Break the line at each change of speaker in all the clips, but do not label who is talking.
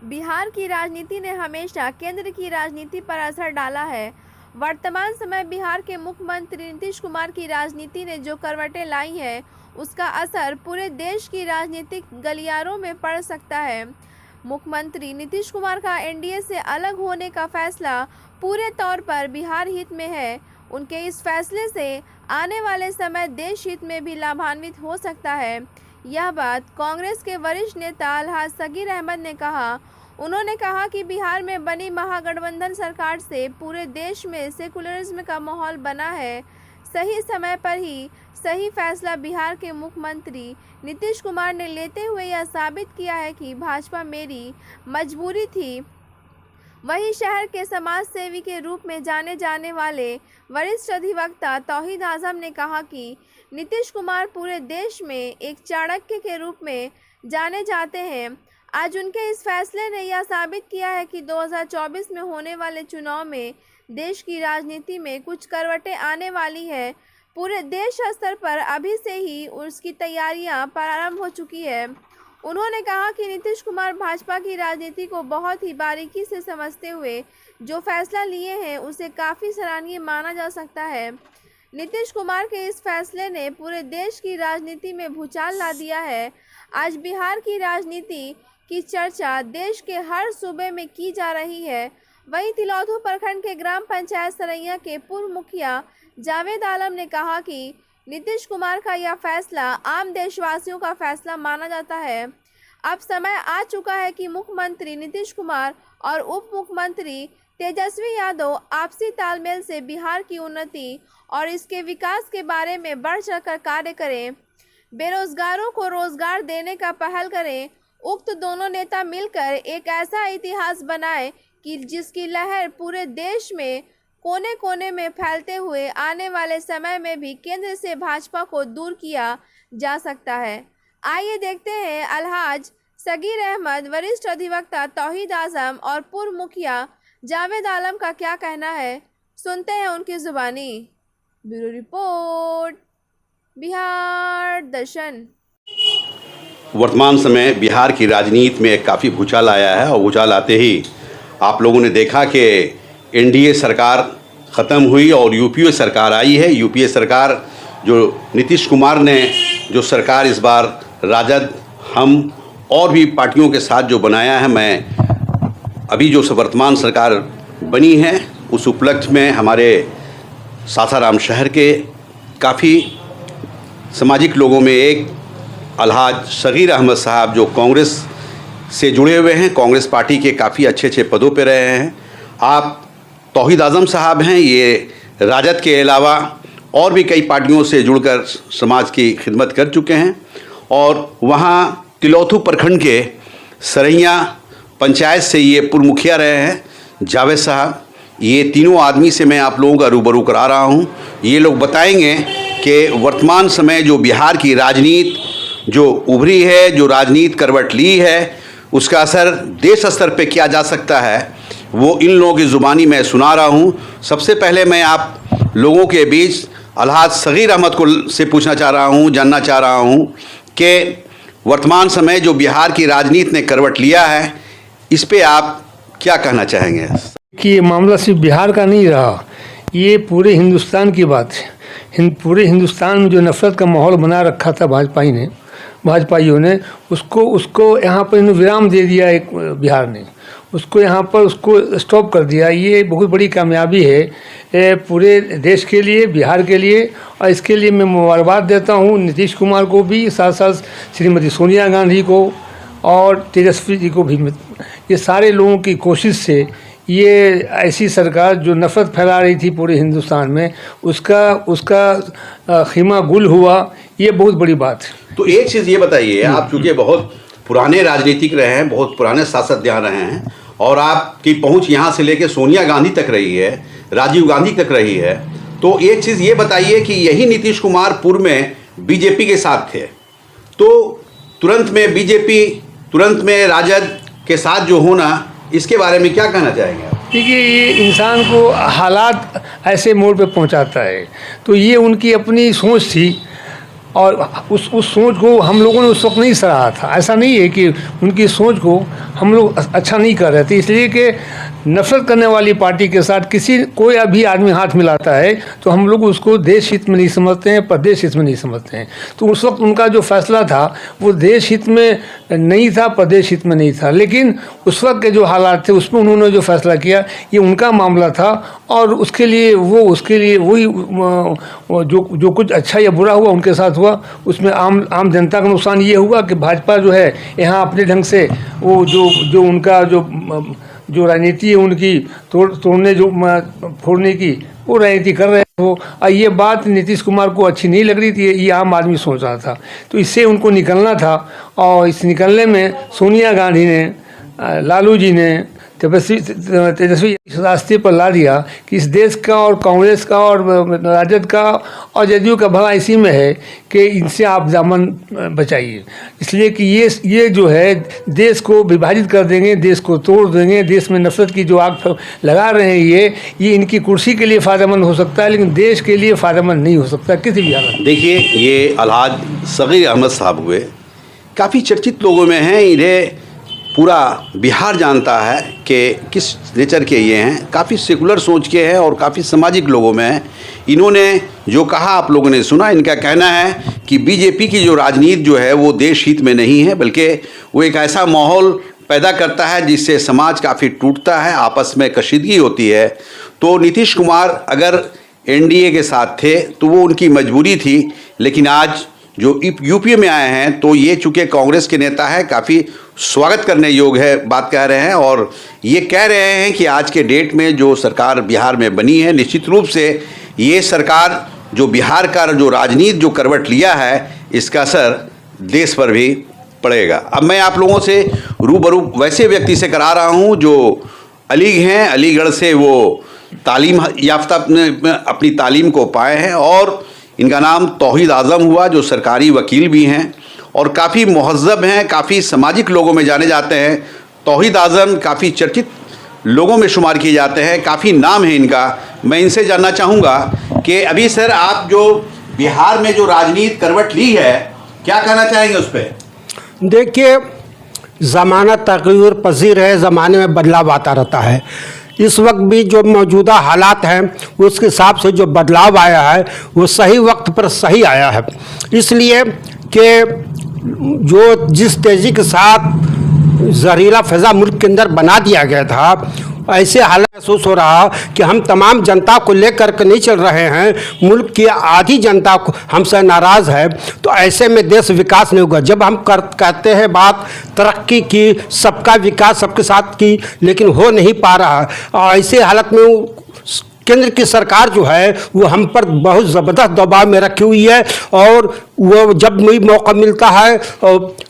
बिहार की राजनीति ने हमेशा केंद्र की राजनीति पर असर डाला है। वर्तमान समय बिहार के मुख्यमंत्री नीतीश कुमार की राजनीति ने जो करवटें लाई हैं, उसका असर पूरे देश की राजनीतिक गलियारों में पड़ सकता है। मुख्यमंत्री नीतीश कुमार का एनडीए से अलग होने का फैसला पूरे तौर पर बिहार हित में है। उनके इस फैसले से आने वाले समय देश हित में भी लाभान्वित हो सकता है। यह बात कांग्रेस के वरिष्ठ नेता अलहाज सगीर अहमद ने कहा। उन्होंने कहा कि बिहार में बनी महागठबंधन सरकार से पूरे देश में सेकुलरिज्म का माहौल बना है। सही समय पर ही सही फैसला बिहार के मुख्यमंत्री नीतीश कुमार ने लेते हुए यह साबित किया है कि भाजपा मेरी मजबूरी थी। वहीं शहर के समाज सेवी के रूप में जाने जाने वाले वरिष्ठ अधिवक्ता तौहीद आजम ने कहा कि नीतीश कुमार पूरे देश में एक चाणक्य के रूप में जाने जाते हैं। आज उनके इस फैसले ने यह साबित किया है कि 2024 में होने वाले चुनाव में देश की राजनीति में कुछ करवटें आने वाली है। पूरे देश स्तर पर अभी से ही उसकी तैयारियां प्रारंभ हो चुकी है। उन्होंने कहा कि नीतीश कुमार भाजपा की राजनीति को बहुत ही बारीकी से समझते हुए जो फैसला लिए हैं, उसे काफ़ी सराहनीय माना जा सकता है। नीतीश कुमार के इस फैसले ने पूरे देश की राजनीति में भूचाल ला दिया है। आज बिहार की राजनीति की चर्चा देश के हर सूबे में की जा रही है। वहीं तिलौथू प्रखंड के ग्राम पंचायत सरैया के पूर्व मुखिया जावेद आलम ने कहा कि नीतीश कुमार का यह फैसला आम देशवासियों का फैसला माना जाता है। अब समय आ चुका है कि मुख्यमंत्री नीतीश कुमार और उप मुख्यमंत्री तेजस्वी यादव आपसी तालमेल से बिहार की उन्नति और इसके विकास के बारे में बढ़ चढ़कर कार्य करें। बेरोजगारों को रोजगार देने का पहल करें। उक्त दोनों नेता मिलकर एक ऐसा इतिहास बनाएं कि जिसकी लहर पूरे देश में कोने कोने में फैलते हुए आने वाले समय में भी केंद्र से भाजपा को दूर किया जा सकता है। आइए देखते हैं अलहाज सगीर अहमद, वरिष्ठ अधिवक्ता तौहीद आजम और पूर्व मुखिया जावेद आलम का क्या कहना है। सुनते हैं उनकी जुबानी। ब्यूरो रिपोर्ट, बिहार दर्शन।
वर्तमान समय बिहार की राजनीति में काफ़ी भूचाल आया है और भूचाल आते ही आप लोगों ने देखा कि एनडीए सरकार ख़त्म हुई और यूपीए सरकार आई है। यूपीए सरकार जो नीतीश कुमार ने जो सरकार इस बार राजद, हम और भी पार्टियों के साथ जो बनाया है, मैं अभी जो वर्तमान सरकार बनी है उस उपलक्ष्य में हमारे सासाराम शहर के काफ़ी सामाजिक लोगों में एक अलहाज सगीर अहमद साहब जो कांग्रेस से जुड़े हुए हैं, कांग्रेस पार्टी के काफ़ी अच्छे पदों पर रहे हैं। आप तौहीद आजम साहब हैं, ये राजद के अलावा और भी कई पार्टियों से जुड़कर समाज की खिदमत कर चुके हैं और वहाँ तिलौथू प्रखंड के सरैया पंचायत से ये पूर्व मुखिया रहे हैं जावेद साहब। ये तीनों आदमी से मैं आप लोगों का रूबरू करा रहा हूँ। ये लोग बताएंगे कि वर्तमान समय जो बिहार की राजनीति जो उभरी है, जो राजनीति करवट ली है, उसका असर देश स्तर पे किया जा सकता है, वो इन लोगों की ज़ुबानी मैं सुना रहा हूँ। सबसे पहले मैं आप लोगों के बीच अलहाज सगीर अहमद को से पूछना चाह रहा हूँ, जानना चाह रहा हूँ कि वर्तमान समय जो बिहार की राजनीति ने करवट लिया है, इस पे आप क्या कहना चाहेंगे?
कि ये मामला सिर्फ बिहार का नहीं रहा, ये पूरे हिंदुस्तान की बात है। पूरे हिंदुस्तान में जो नफरत का माहौल बना रखा था भाजपाइयों ने उसको यहाँ पर विराम दे दिया। एक बिहार ने उसको यहाँ पर उसको स्टॉप कर दिया। ये बहुत बड़ी कामयाबी है पूरे देश के लिए, बिहार के लिए। और इसके लिए मैं मुबारकबाद देता हूँ नीतीश कुमार को भी, साथ साथ श्रीमती सोनिया गांधी को और तेजस्वी जी को भी। ये सारे लोगों की कोशिश से ये ऐसी सरकार जो नफरत फैला रही थी पूरे हिंदुस्तान में, उसका खीमा गुल हुआ। ये बहुत बड़ी बात है।
तो एक चीज़ ये बताइए, आप चूँकि बहुत पुराने राजनीतिक रहे हैं, बहुत पुराने सांसद रहे हैं और आपकी पहुंच यहाँ से लेकर सोनिया गांधी तक रही है, राजीव गांधी तक रही है, तो एक चीज़ ये बताइए कि यही नीतीश कुमार पूर्व में बीजेपी के साथ थे, तो तुरंत में बीजेपी, तुरंत में राजद के साथ जो होना, इसके बारे में क्या कहना चाहेंगे आप?
देखिए, ये इंसान को हालात ऐसे मोड़ पे पहुंचाता है, तो ये उनकी अपनी सोच थी और उस सोच को हम लोगों ने उस वक्त नहीं सराहा था। ऐसा नहीं है कि उनकी सोच को हम लोग अच्छा नहीं कर रहे थे, इसलिए कि नफरत करने वाली पार्टी के साथ कोई अभी आदमी हाथ मिलाता है तो हम लोग उसको देश हित में नहीं समझते हैं, प्रदेश हित में नहीं समझते हैं। तो उस वक्त उनका जो फैसला था वो देश हित में नहीं था, प्रदेश हित में नहीं था, लेकिन उस वक्त के जो हालात थे उसमें उन्होंने जो फैसला किया ये उनका मामला था और उसके लिए वही जो कुछ अच्छा या बुरा हुआ उनके साथ हुआ। उसमें आम जनता का नुकसान ये हुआ कि भाजपा जो है यहाँ अपने ढंग से वो जो उनका जो राजनीति है उनकी फोड़ने की वो राजनीति कर रहे हो। और ये बात नीतीश कुमार को अच्छी नहीं लग रही थी, ये आम आदमी सोच रहा था, तो इससे उनको निकलना था। और इस निकलने में सोनिया गांधी ने, लालू जी ने तेजस्वी इस रास्ते पर ला दिया कि इस देश का और कांग्रेस का और राजद का और जदयू का भला इसी में है कि इनसे आप दामन बचाइए, इसलिए कि ये जो है देश को विभाजित कर देंगे, देश को तोड़ देंगे, देश में नफरत की जो आग लगा रहे हैं ये इनकी कुर्सी के लिए फ़ायदेमंद हो सकता है लेकिन देश के लिए फ़ायदेमंद नहीं हो सकता किसी भी हालत।
देखिए, ये अलहाज सगीर अहमद साहब हुए, काफ़ी चर्चित लोगों में हैं। इन्हें पूरा बिहार जानता है कि किस नेचर के ये हैं, काफ़ी सेकुलर सोच के हैं और काफ़ी सामाजिक लोगों में हैं। इन्होंने जो कहा आप लोगों ने सुना। इनका कहना है कि बीजेपी की जो राजनीति जो है वो देश हित में नहीं है, बल्कि वो एक ऐसा माहौल पैदा करता है जिससे समाज काफ़ी टूटता है, आपस में कशीदगी होती है। तो नीतीश कुमार अगर एनडीए के साथ थे तो वो उनकी मजबूरी थी, लेकिन आज जो यूपी में आए हैं तो ये चूँकि कांग्रेस के नेता है, काफ़ी स्वागत करने योग्य है बात कह रहे हैं। और ये कह रहे हैं कि आज के डेट में जो सरकार बिहार में बनी है, निश्चित रूप से ये सरकार जो बिहार का जो राजनीति जो करवट लिया है इसका असर देश पर भी पड़ेगा। अब मैं आप लोगों से रूबरू वैसे व्यक्ति से करा रहा हूँ जो अलीग हैं, अलीगढ़ से वो तालीम याफ्ता अपनी तालीम को पाए हैं और इनका नाम तौहीद आज़म हुआ, जो सरकारी वकील भी हैं और काफ़ी मुहज़्ज़ब हैं, काफ़ी सामाजिक लोगों में जाने जाते हैं। तौहीद आज़म काफ़ी चर्चित लोगों में शुमार किए जाते हैं, काफ़ी नाम है इनका। मैं इनसे जानना चाहूँगा कि अभी सर आप जो बिहार में जो राजनीति करवट ली है, क्या कहना चाहेंगे उस पर?
देखिए, ज़माना तग़य्युर पज़ीर है, ज़माने में बदलाव आता रहता है। इस वक्त भी जो मौजूदा हालात हैं उसके हिसाब से जो बदलाव आया है वो सही वक्त पर सही आया है, इसलिए कि जिस तेज़ी के साथ जहरीला फ़िज़ा मुल्क के अंदर बना दिया गया था, ऐसे हालत महसूस हो रहा कि हम तमाम जनता को लेकर के नहीं चल रहे हैं, मुल्क की आधी जनता को हमसे नाराज़ है। तो ऐसे में देश विकास नहीं होगा। जब हम कहते हैं बात तरक्की की, सबका विकास सबके साथ की, लेकिन हो नहीं पा रहा। ऐसे हालत में केंद्र की सरकार जो है वो हम पर बहुत ज़बरदस्त दबाव में रखी हुई है और वो जब भी मौका मिलता है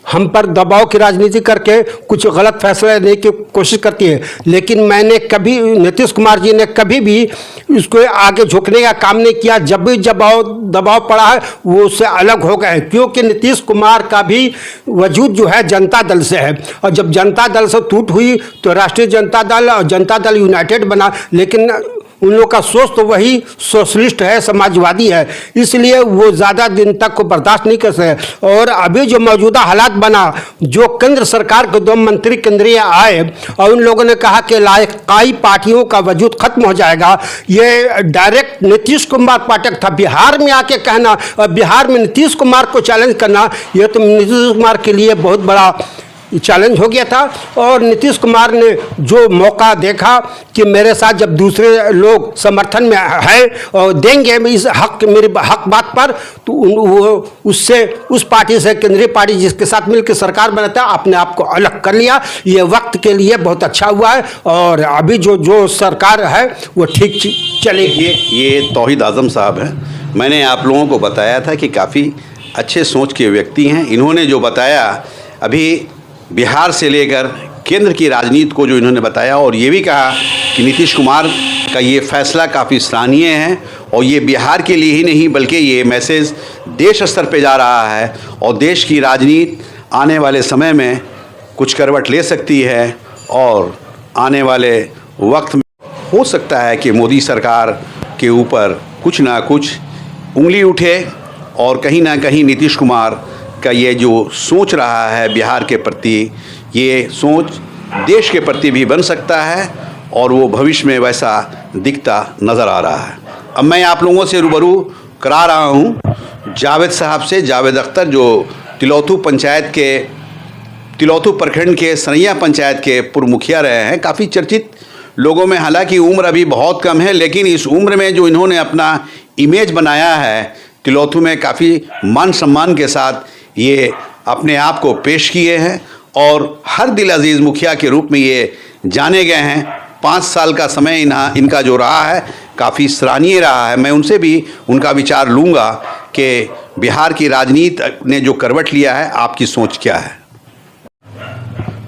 हम पर दबाव की राजनीति करके कुछ गलत फैसले लेने की कोशिश करती है। लेकिन नीतीश कुमार जी ने कभी भी इसको आगे झुकने का काम नहीं किया। जब भी दबाव पड़ा है वो उससे अलग हो गए, क्योंकि नीतीश कुमार का भी वजूद जो है जनता दल से है और जब जनता दल से टूट हुई तो राष्ट्रीय जनता दल और जनता दल यूनाइटेड बना, लेकिन उन लोगों का सोच तो वही सोशलिस्ट है, समाजवादी है, इसलिए वो ज़्यादा दिन तक को बर्दाश्त नहीं कर सके। और अभी जो मौजूदा हालात बना, जो केंद्र सरकार के 2 मंत्री केंद्रीय आए और उन लोगों ने कहा कि लायकाई पार्टियों का वजूद खत्म हो जाएगा, ये डायरेक्ट नीतीश कुमार पाठक था। बिहार में आके कहना और बिहार में नीतीश कुमार को चैलेंज करना, ये तो नीतीश कुमार के लिए बहुत बड़ा चैलेंज हो गया था। और नीतीश कुमार ने जो मौका देखा कि मेरे साथ जब दूसरे लोग समर्थन में है और देंगे इस मेरी हक बात पर, तो वो उससे उस पार्टी से, केंद्रीय पार्टी जिसके साथ मिलकर सरकार बनाता है, अपने आप को अलग कर लिया। ये वक्त के लिए बहुत अच्छा हुआ है और अभी जो सरकार है वो ठीक चलेगी।
ये तौहीद आज़म साहब हैं। मैंने आप लोगों को बताया था कि काफ़ी अच्छे सोच के व्यक्ति हैं। इन्होंने जो बताया अभी बिहार से लेकर केंद्र की राजनीति को जो इन्होंने बताया, और ये भी कहा कि नीतीश कुमार का ये फैसला काफ़ी सराहनीय है और ये बिहार के लिए ही नहीं बल्कि ये मैसेज देश स्तर पे जा रहा है और देश की राजनीति आने वाले समय में कुछ करवट ले सकती है और आने वाले वक्त में हो सकता है कि मोदी सरकार के ऊपर कुछ ना कुछ उंगली उठे और कहीं ना कहीं नीतीश कुमार का ये जो सोच रहा है बिहार के प्रति, ये सोच देश के प्रति भी बन सकता है और वो भविष्य में वैसा दिखता नज़र आ रहा है। अब मैं आप लोगों से रूबरू करा रहा हूँ जावेद साहब से, जावेद अख्तर, जो तिलौथू प्रखंड के सरैया पंचायत के पूर्व मुखिया रहे हैं, काफ़ी चर्चित लोगों में। हालांकि उम्र अभी बहुत कम है, लेकिन इस उम्र में जो इन्होंने अपना इमेज बनाया है तिलौथू में, काफ़ी मान सम्मान के साथ ये अपने आप को पेश किए हैं और हर दिल अजीज़ मुखिया के रूप में ये जाने गए हैं। 5 साल का समय इनका जो रहा है काफ़ी सराहनीय रहा है। मैं उनसे भी उनका विचार लूँगा कि बिहार की राजनीति ने जो करवट लिया है, आपकी सोच क्या है।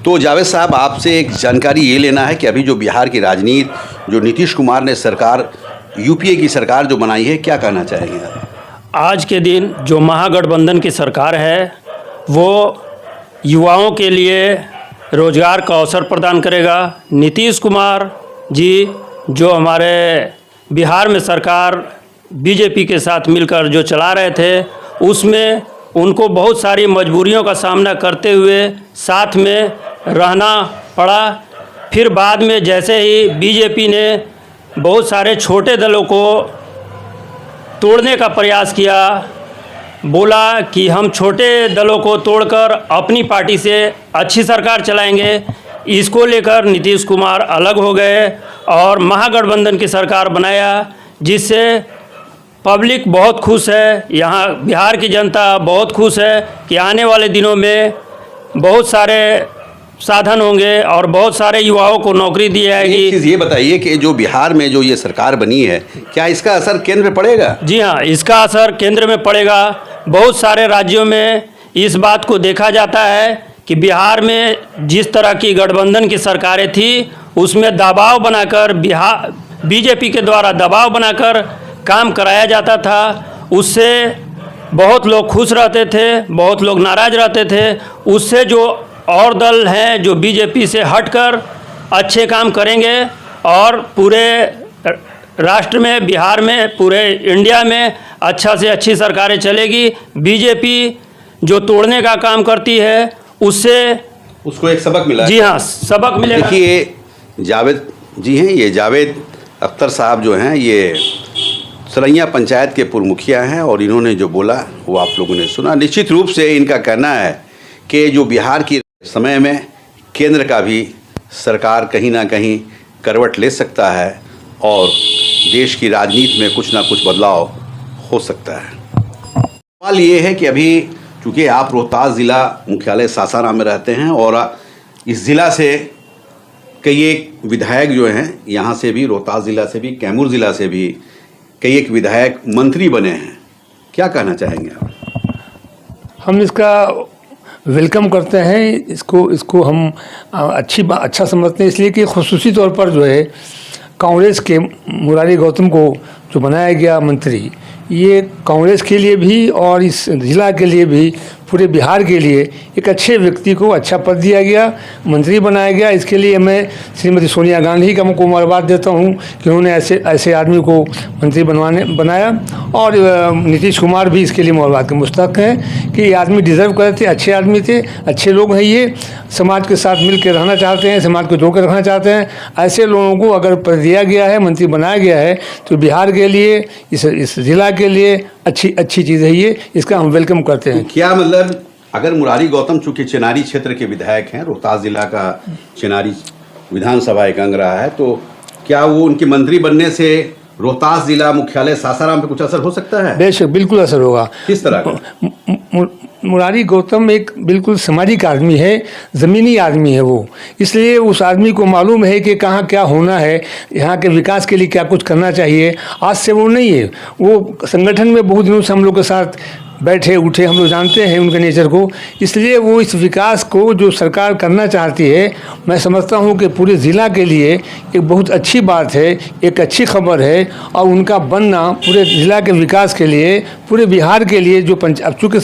तो जावेद साहब, आपसे एक जानकारी ये लेना है कि अभी जो बिहार की राजनीति जो नीतीश कुमार ने सरकार, यूपीए की सरकार जो बनाई है, क्या कहना चाहेंगे आप?
आज के दिन जो महागठबंधन की सरकार है वो युवाओं के लिए रोजगार का अवसर प्रदान करेगा। नीतीश कुमार जी जो हमारे बिहार में सरकार बीजेपी के साथ मिलकर जो चला रहे थे, उसमें उनको बहुत सारी मजबूरियों का सामना करते हुए साथ में रहना पड़ा। फिर बाद में जैसे ही बीजेपी ने बहुत सारे छोटे दलों को तोड़ने का प्रयास किया, बोला कि हम छोटे दलों को तोड़कर अपनी पार्टी से अच्छी सरकार चलाएंगे, इसको लेकर नीतीश कुमार अलग हो गए और महागठबंधन की सरकार बनाया, जिससे पब्लिक बहुत खुश है। यहाँ बिहार की जनता बहुत खुश है कि आने वाले दिनों में बहुत सारे साधन होंगे और बहुत सारे युवाओं को नौकरी दी जाएगी।
एक चीज़ ये बताइए कि जो बिहार में जो ये सरकार बनी है, क्या इसका असर केंद्र में पड़ेगा?
जी हाँ, इसका असर केंद्र में पड़ेगा। बहुत सारे राज्यों में इस बात को देखा जाता है कि बिहार में जिस तरह की गठबंधन की सरकारें थी, उसमें दबाव बनाकर बीजेपी के द्वारा दबाव बनाकर काम कराया जाता था। उससे बहुत लोग खुश रहते थे, बहुत लोग नाराज़ रहते थे। उससे जो और दल हैं जो बीजेपी से हटकर अच्छे काम करेंगे और पूरे राष्ट्र में, बिहार में, पूरे इंडिया में अच्छा से अच्छी सरकारें चलेगी। बीजेपी जो तोड़ने का काम करती है उससे
उसको एक सबक मिला।
जी हाँ, सबक मिलेगा।
देखिए, जावेद जी हैं, ये जावेद अख्तर साहब जो हैं, ये सरैया पंचायत के पूर्व मुखिया हैं और इन्होंने जो बोला वो आप लोगों ने सुना। निश्चित रूप से इनका कहना है कि जो बिहार की समय में केंद्र का भी सरकार कहीं ना कहीं करवट ले सकता है और देश की राजनीति में कुछ ना कुछ बदलाव हो सकता है। सवाल ये है कि अभी चूँकि आप रोहतास ज़िला मुख्यालय सासाराम में रहते हैं और इस ज़िला से कई एक विधायक जो हैं, यहाँ से भी, रोहतास ज़िला से भी, कैमूर ज़िला से भी कई एक विधायक मंत्री बने हैं, क्या कहना चाहेंगे आप?
हम इसका वेलकम करते हैं, इसको हम अच्छा समझते हैं, इसलिए कि खुसूसी तौर पर जो है कांग्रेस के मुरारी गौतम को जो बनाया गया मंत्री, ये कांग्रेस के लिए भी और इस ज़िला के लिए भी, पूरे बिहार के लिए एक अच्छे व्यक्ति को अच्छा पद दिया गया, मंत्री बनाया गया। इसके लिए मैं श्रीमती सोनिया गांधी का को मुबारकबाद देता हूँ कि उन्होंने ऐसे आदमी को मंत्री बनाया और नीतीश कुमार भी इसके लिए मुबारकबाद के मुस्तहक हैं कि ये आदमी डिज़र्व करते थे, अच्छे आदमी थे, अच्छे लोग हैं। ये समाज के साथ मिल के रहना चाहते हैं, समाज को जोड़कर रखना चाहते हैं। ऐसे लोगों को अगर पद दिया गया है, मंत्री बनाया गया है, तो बिहार के लिए, इस ज़िला के लिए अच्छी चीज़ है ये, इसका हम वेलकम करते हैं।
क्या मतलब, अगर मुरारी गौतम चूँकि चेनारी क्षेत्र के विधायक हैं, रोहतास ज़िला का चेनारी विधानसभा एक अंग रहा है, तो क्या वो उनके मंत्री बनने से रोहतास ज़िला मुख्यालय सासाराम पे कुछ असर हो सकता है?
बेशक, बिल्कुल असर होगा।
किस तरह का?
मुरारी गौतम एक बिल्कुल सामाजिक आदमी है, ज़मीनी आदमी है वो, इसलिए उस आदमी को मालूम है कि कहाँ क्या होना है, यहाँ के विकास के लिए क्या कुछ करना चाहिए। आज से वो नहीं है, वो संगठन में बहुत दिनों से हम लोग के साथ बैठे उठे, हम लोग जानते हैं उनके नेचर को। इसलिए वो इस विकास को जो सरकार करना चाहती है, मैं समझता हूँ कि पूरे ज़िला के लिए एक बहुत अच्छी बात है, एक अच्छी खबर है। और उनका बनना पूरे ज़िला के विकास के लिए, पूरे बिहार के लिए, जो अब चूँकि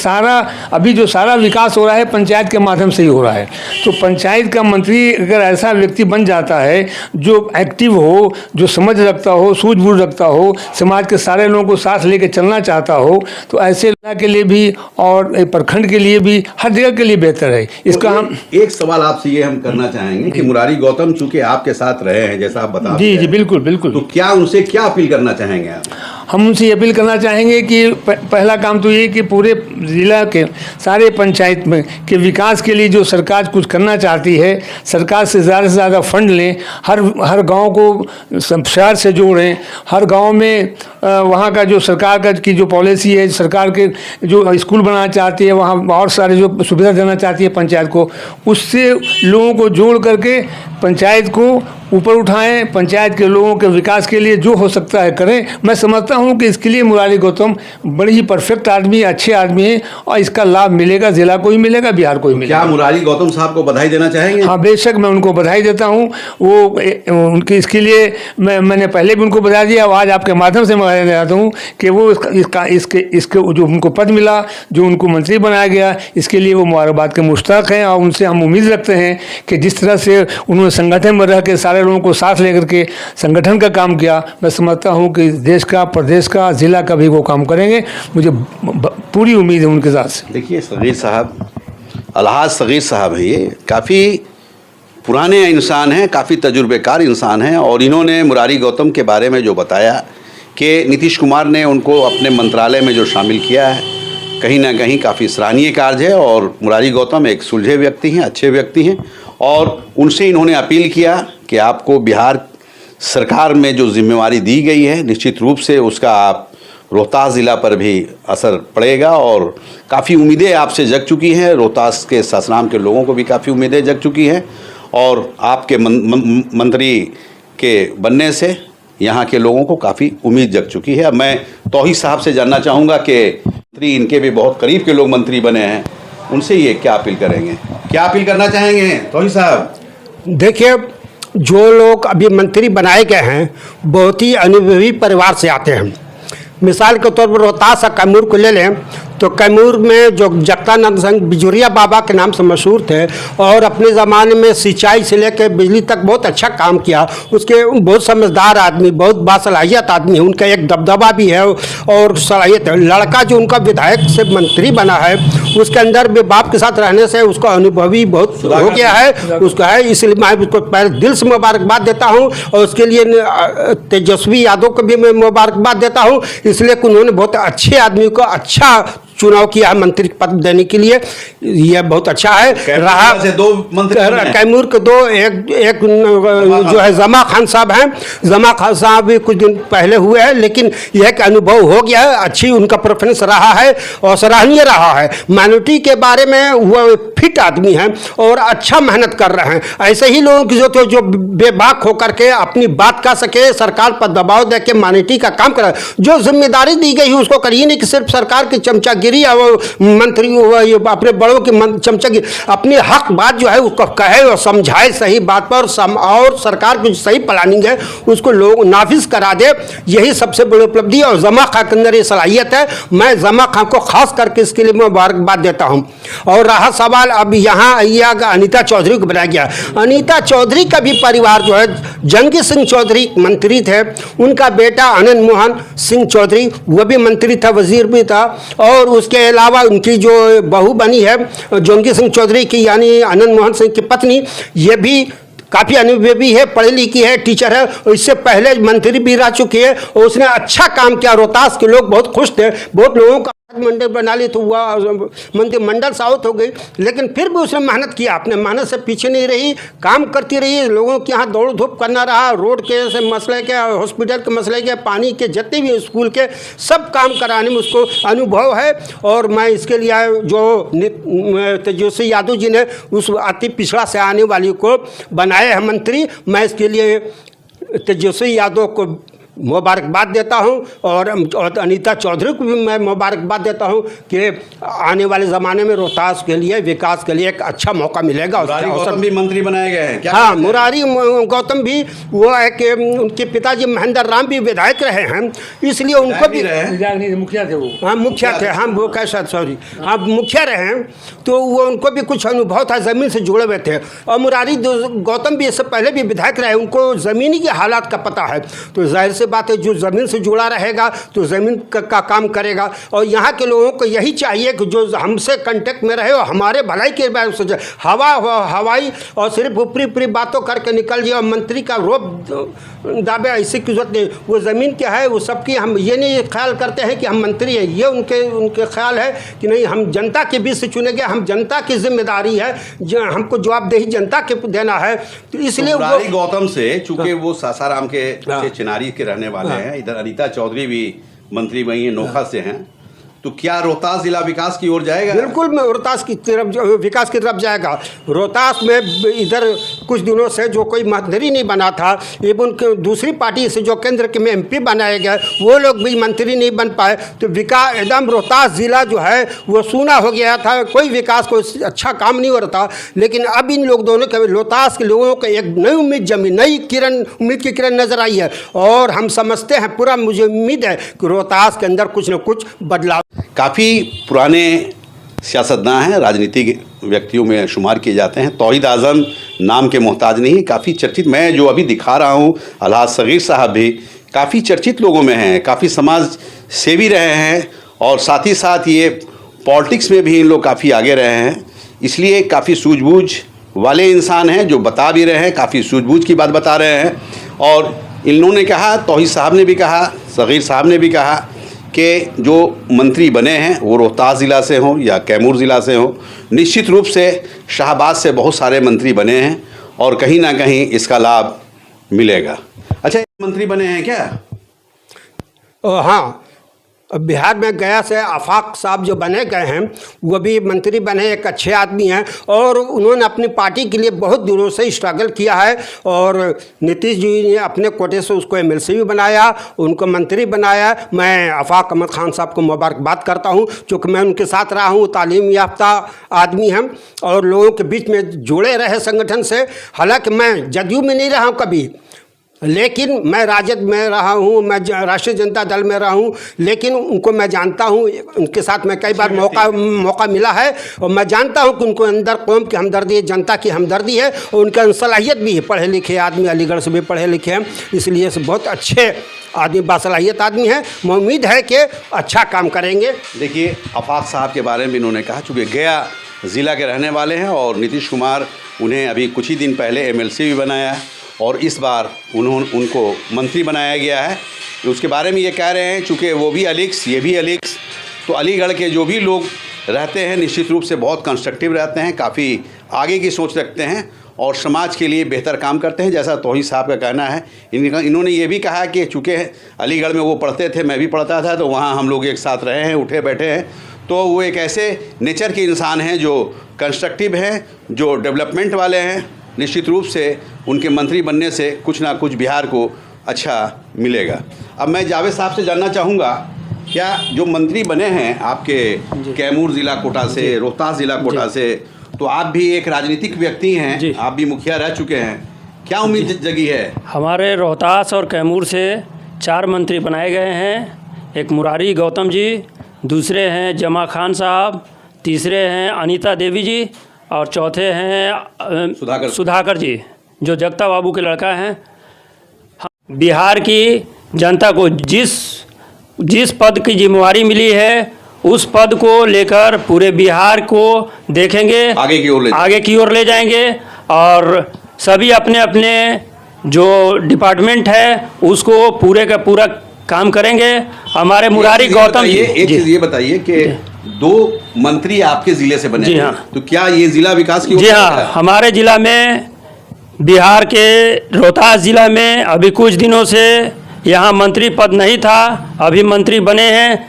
अभी जो सारा विकास हो रहा है पंचायत के माध्यम से ही हो रहा है, तो पंचायत का मंत्री अगर ऐसा व्यक्ति बन जाता है जो एक्टिव हो, जो समझ रखता हो, सूझबूझ रखता हो, समाज के सारे लोगों को साथ लेकर चलना चाहता हो, तो ऐसे जिला के लिए भी और प्रखंड के लिए भी, हर जगह के लिए बेहतर है। इसका
तो
हम
एक सवाल आपसे ये हम करना चाहेंगे कि मुरारी गौतम चूंकि आपके साथ रहे हैं, जैसा आप बता
जी जी बिल्कुल बिल्कुल,
तो क्या उनसे क्या अपील करना चाहेंगे आप?
हम उनसे अपील करना चाहेंगे कि पहला काम तो ये कि पूरे ज़िला के सारे पंचायत में के विकास के लिए जो सरकार कुछ करना चाहती है, सरकार से ज़्यादा फंड लें, हर गांव को शहर से जोड़ें, हर गांव में वहाँ का जो सरकार का की जो पॉलिसी है, सरकार के जो स्कूल बनाना चाहती है, वहाँ और सारे जो सुविधा देना चाहती है पंचायत को, उससे लोगों को जोड़ करके पंचायत को ऊपर उठाएं, पंचायत के लोगों के विकास के लिए जो हो सकता है करें। मैं समझता हूं कि इसके लिए मुरारी गौतम बड़ी ही परफेक्ट आदमी, अच्छे आदमी हैं और इसका लाभ मिलेगा, जिला को ही मिलेगा, बिहार को ही मिलेगा।
क्या मुरारी गौतम साहब को बधाई देना चाहेंगे?
हाँ बेशक, मैं उनको बधाई देता हूँ। वो उनके इसके लिए मैंने पहले भी उनको बधाई दिया, आज आपके माध्यम से मैं बधाई देता हूँ कि वो इसके जो उनको पद मिला, जो उनको मंत्री बनाया गया, इसके लिए वो मुबारकबाद के मुश्ताक हैं। और उनसे हम उम्मीद रखते हैं कि जिस तरह से उन्होंने संगठन में रह के सारे लोगों को साथ लेकर के संगठन का काम किया, मैं समझता हूं कि देश का, प्रदेश का, जिला का भी वो काम करेंगे। मुझे पूरी उम्मीद है उनके साथ से।
देखिए सगीर साहब, अलहाज सगीर साहब है, ये काफ़ी पुराने इंसान हैं, काफ़ी तजुर्बेकार इंसान हैं। और इन्होंने मुरारी गौतम के बारे में जो बताया कि नीतीश कुमार ने उनको अपने मंत्रालय में जो शामिल किया है, कहीं ना कहीं काफ़ी सराहनीय कार्य है। और मुरारी गौतम एक सुलझे व्यक्ति हैं, अच्छे व्यक्ति हैं। और उनसे इन्होंने अपील किया कि आपको बिहार सरकार में जो जिम्मेवारी दी गई है, निश्चित रूप से उसका आप रोहतास ज़िला पर भी असर पड़ेगा। और काफ़ी उम्मीदें आपसे जग चुकी हैं, रोहतास के सासाराम के लोगों को भी काफ़ी उम्मीदें जग चुकी हैं। और आपके मंत्री के बनने से यहाँ के लोगों को काफ़ी उम्मीद जग चुकी है। अब मैं तौहीद साहब से जानना चाहूँगा कि मंत्री, इनके भी बहुत करीब के लोग मंत्री बने हैं, उनसे ये क्या अपील करेंगे, क्या अपील करना चाहेंगे तौहीद साहब?
देखिए, जो लोग अभी मंत्री बनाए गए हैं बहुत ही अनुभवी परिवार से आते हैं। मिसाल के तौर पर रोहतास और कैमूर को ले लें तो कैमूर में जो जगतानंद सिंह बिजुरिया बाबा के नाम से मशहूर थे और अपने ज़माने में सिंचाई से लेकर बिजली तक बहुत अच्छा काम किया। उसके बहुत समझदार आदमी, बहुत बासलाहियत आदमी है, उनका एक दबदबा भी है और सलाहियत है। लड़का जो उनका विधायक से मंत्री बना है, उसके अंदर भी बाप के साथ रहने से उसका अनुभवी बहुत हो गया है, उसका है। इसलिए मैं उसको पहले दिल से मुबारकबाद देता हूँ और उसके लिए तेजस्वी यादव को भी मैं मुबारकबाद देता हूँ, इसलिए कि उन्होंने बहुत अच्छे आदमी को अच्छा चुनाव किया है मंत्री पद देने के लिए। यह बहुत अच्छा है। रहा
से दो मंत्री
कैमूर के दो, एक जो है जमा खान साहब हैं, जमा खान साहब भी कुछ दिन पहले हुए हैं, लेकिन यह एक अनुभव हो गया है, अच्छी उनका प्रेफरेंस रहा है और सराहनीय रहा है। माइनॉरिटी के बारे में वो फिट आदमी हैं और अच्छा मेहनत कर रहे हैं। ऐसे ही लोगों की जरूरत है जो बेबाक होकर के अपनी बात कह सके, सरकार पर दबाव दे के माइनॉरिटी का काम करे। जो जिम्मेदारी दी गई है उसको करिए, नहीं कि सिर्फ सरकार की चमचागिरी और मंत्री अपने बड़ों की चमचागिरी, अपनी हक बात जो है उसको कहे और समझाए सही बात पर, और सरकार की सही प्लानिंग है उसको लोग नाफिज करा दे। यही सबसे बड़ी उपलब्धि और जमा खां के अंदर ये सलाहियत है। मैं जमा खां को खास करके इसके लिए मुबारकबाद देता हूँ। और रहा सवाल अब यहाँ अनीता चौधरी को बनाया गया। अनीता चौधरी का भी परिवार जो है, जंगी सिंह चौधरी मंत्री थे, उनका बेटा आनंद मोहन सिंह चौधरी वो भी मंत्री था, वजीर भी था। और उसके अलावा उनकी जो बहू बनी है जंगी सिंह चौधरी की, यानी आनंद मोहन सिंह की पत्नी, ये भी काफ़ी अनुभवी है, पढ़ी लिखी है, टीचर है, इससे पहले मंत्री भी रह चुकी है और उसने अच्छा काम किया। रोहतास के लोग बहुत खुश थे, बहुत लोगों का मंडल बना ली तो हुआ मंत्रिमंडल साउथ हो गई, लेकिन फिर भी उसने मेहनत किया, अपने मेहनत से पीछे नहीं रही, काम करती रही। लोगों के यहाँ दौड़ धूप करना रहा, रोड के से मसले के, हॉस्पिटल के मसले के, पानी के, जितने भी स्कूल के सब काम कराने में उसको अनुभव है। और मैं इसके लिए जो तेजस्वी यादव जी ने उस अति पिछड़ा से आने वाली को बनाए हैं मंत्री, मैं इसके लिए तेजस्वी यादव को मुबारकबाद देता हूं और अनीता चौधरी को भी मैं मुबारकबाद देता हूं कि आने वाले ज़माने में रोहतास के लिए विकास के लिए एक अच्छा मौका मिलेगा।
मुरारी गौतम भी मंत्री बनाए गए हैं क्या?
हाँ, मुरारी गौतम भी वो है कि उनके पिताजी महेंद्र राम भी विधायक रहे हैं, इसलिए उनको भी
मुखिया थे वो।
हाँ, मुखिया थे। हाँ, वो कैसा, सॉरी, हाँ, मुखिया रहे हैं, तो वो उनको भी कुछ अनुभव था, ज़मीन से जुड़े हुए थे। और मुरारी गौतम भी इससे पहले भी विधायक रहे, उनको ज़मीनी के हालात का पता है। तो जाहिर सी बात है, जो ज़मीन से जुड़ा रहेगा तो ज़मीन का काम करेगा। और यहाँ के लोगों को यही चाहिए कि जो हमसे कांटेक्ट में रहे और हमारे भलाई के बारे में सोचे। हवाई और सिर्फ ऊपरी बातों करके निकल जाए और मंत्री का रोब दावे, ऐसी की जरूरत नहीं। वो ज़मीन क्या है वो सबकी, हम ये नहीं ख्याल करते हैं कि हम मंत्री हैं, ये उनके ख्याल है कि नहीं, हम जनता के बीच से चुने गए, हम जनता की जिम्मेदारी है, हमको जवाबदेही जनता के देना है। तो इसलिए
मुरारी गौतम से, चूंकि वो सासाराम के चिनारी के रहने वाले हैं, इधर अनीता चौधरी भी मंत्री वही है, नोखा से हैं, तो क्या रोहतास जिला विकास की ओर जाएगा?
बिल्कुल, मैं रोहतास की तरफ, विकास की तरफ जाएगा। रोहतास में इधर कुछ दिनों से जो कोई मंत्री नहीं बना था, एवं दूसरी पार्टी से जो केंद्र के में एमपी बनाए गए, वो लोग भी मंत्री नहीं बन पाए। तो विकास एकदम रोहतास जिला जो है वो सूना हो गया था, कोई विकास, कोई अच्छा काम नहीं हो रहा था। लेकिन अब इन लोग दोनों के, रोहतास के लोगों को एक नई उम्मीद जमी, नई किरण, उम्मीद की किरण नजर आई है। और हम समझते हैं, पूरा मुझे उम्मीद है कि रोहतास के अंदर कुछ न कुछ बदलाव।
काफ़ी पुराने सियासतदान हैं, राजनीतिक व्यक्तियों में शुमार किए जाते हैं। तौहीद आज़म नाम के मोहताज नहीं, काफ़ी चर्चित, मैं जो अभी दिखा रहा हूँ, अलहाज सगीर साहब भी काफ़ी चर्चित लोगों में हैं, काफ़ी समाज सेवी रहे हैं और साथ ही साथ ये पॉलिटिक्स में भी इन लोग काफ़ी आगे रहे हैं। इसलिए काफ़ी सूझबूझ वाले इंसान हैं, जो बता भी रहे हैं, काफ़ी सूझबूझ की बात बता रहे हैं। और इन्होंने कहा, तौहीद साहब ने भी कहा, सगीर साहब ने भी कहा कि जो मंत्री बने हैं वो रोहतास ज़िला से हों या कैमूर ज़िला से हों, निश्चित रूप से शाहबाद से बहुत सारे मंत्री बने हैं और कहीं ना कहीं इसका लाभ मिलेगा। अच्छा, मंत्री बने हैं क्या?
हाँ, बिहार में गया से आफाक साहब जो बने गए हैं वो भी मंत्री बने, एक अच्छे आदमी हैं और उन्होंने अपनी पार्टी के लिए बहुत दिनों से स्ट्रगल किया है। और नीतीश जी ने अपने कोटे से उसको एमएलसी भी बनाया, उनको मंत्री बनाया। मैं आफाक अहमद खान साहब को मुबारकबाद करता हूं, क्योंकि मैं उनके साथ रहा हूं, तालीम याफ्ता आदमी हैं और लोगों के बीच में जुड़े रहे संगठन से। हालांकि मैं जदयू में नहीं रहा हूँ कभी, लेकिन मैं राजद में रहा हूँ, मैं राष्ट्रीय जनता दल में रहा हूँ, लेकिन उनको मैं जानता हूँ, उनके साथ मैं कई बार मौका मिला है और मैं जानता हूँ कि उनको अंदर कौम की हमदर्दी है, जनता की हमदर्दी है और उनका सलाहियत भी है। पढ़े लिखे आदमी, अलीगढ़ से भी पढ़े लिखे हैं, इसलिए से बहुत अच्छे आदमी, बासलाहियत आदमी हैं। मैं उम्मीद है कि अच्छा काम करेंगे।
देखिए, आफाक साहब के बारे में भी इन्होंने कहा, चूँकि गया ज़िला के रहने वाले हैं और नीतीश कुमार उन्हें अभी कुछ ही दिन पहले एमएलसी भी बनाया है और इस बार उनको मंत्री बनाया गया है। उसके बारे में ये कह रहे हैं, चूँकि वो भी अलिग्स, ये भी अलिग्स, तो अलीगढ़ के जो भी लोग रहते हैं निश्चित रूप से बहुत कंस्ट्रक्टिव रहते हैं, काफ़ी आगे की सोच रखते हैं और समाज के लिए बेहतर काम करते हैं, जैसा तौहीद साहब का कहना है। इन्होंने ये भी कहा कि चूँकि अलीगढ़ में वो पढ़ते थे, मैं भी पढ़ता था, तो वहाँ हम लोग एक साथ रहे हैं, उठे बैठे हैं, तो वो एक ऐसे नेचर के इंसान हैं जो कंस्ट्रक्टिव हैं, जो डेवलपमेंट वाले हैं। निश्चित रूप से उनके मंत्री बनने से कुछ ना कुछ बिहार को अच्छा मिलेगा। अब मैं जावेद साहब से जानना चाहूँगा, क्या जो मंत्री बने हैं आपके कैमूर ज़िला कोटा से, रोहतास ज़िला कोटा से, तो आप भी एक राजनीतिक व्यक्ति हैं, आप भी मुखिया रह चुके हैं, क्या उम्मीद जगी है?
हमारे रोहतास और कैमूर से 4 मंत्री बनाए गए हैं। एक मुरारी गौतम जी, दूसरे हैं जमा खान साहब, तीसरे हैं अनीता देवी जी और चौथे हैं सुधाकर जी, जो जगता बाबू के लड़का हैं। बिहार की जनता को जिस पद की जिम्मेवारी मिली है उस पद को लेकर पूरे बिहार को देखेंगे, आगे की ओर ले जाएंगे और सभी अपने अपने जो डिपार्टमेंट है उसको पूरे का पूरा काम करेंगे। हमारे मुरारी गौतम जी,
एक चीज़ ये बताइए कि 2 मंत्री आपके ज़िले से बने,
जी हाँ,
तो क्या ये ज़िला विकास की?
जी हाँ, हमारे ज़िला में, बिहार के रोहतास ज़िला में अभी कुछ दिनों से यहाँ मंत्री पद नहीं था, अभी मंत्री बने हैं।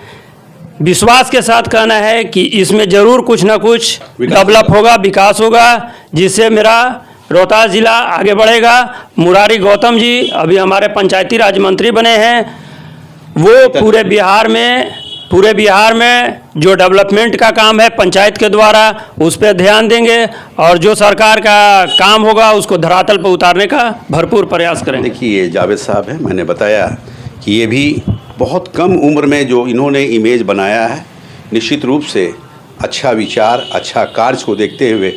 विश्वास के साथ कहना है कि इसमें ज़रूर कुछ ना कुछ डेवलप होगा, विकास होगा, जिससे मेरा रोहतास ज़िला आगे बढ़ेगा। मुरारी गौतम जी अभी हमारे पंचायती राज मंत्री बने हैं, वो पूरे बिहार में जो डेवलपमेंट का काम है पंचायत के द्वारा उस पर ध्यान देंगे और जो सरकार का काम होगा उसको धरातल पर उतारने का भरपूर प्रयास करेंगे।
देखिए ये जावेद साहब हैं, मैंने बताया कि ये भी बहुत कम उम्र में जो इन्होंने इमेज बनाया है, निश्चित रूप से अच्छा विचार, अच्छा कार्य को देखते हुए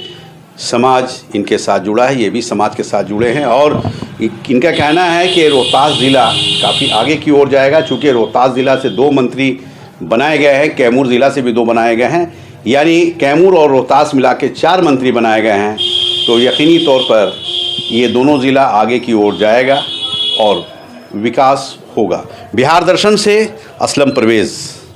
समाज इनके साथ जुड़ा है, ये भी समाज के साथ जुड़े हैं और इनका कहना है कि रोहतास ज़िला काफ़ी आगे की ओर जाएगा। चूँकि रोहतास ज़िला से 2 मंत्री बनाए गए हैं, कैमूर ज़िला से भी 2 बनाए गए हैं, यानी कैमूर और रोहतास मिला के 4 मंत्री बनाए गए हैं। तो यकीनी तौर पर ये दोनों ज़िला आगे की ओर जाएगा और विकास होगा। बिहार दर्शन से असलम परवेज़।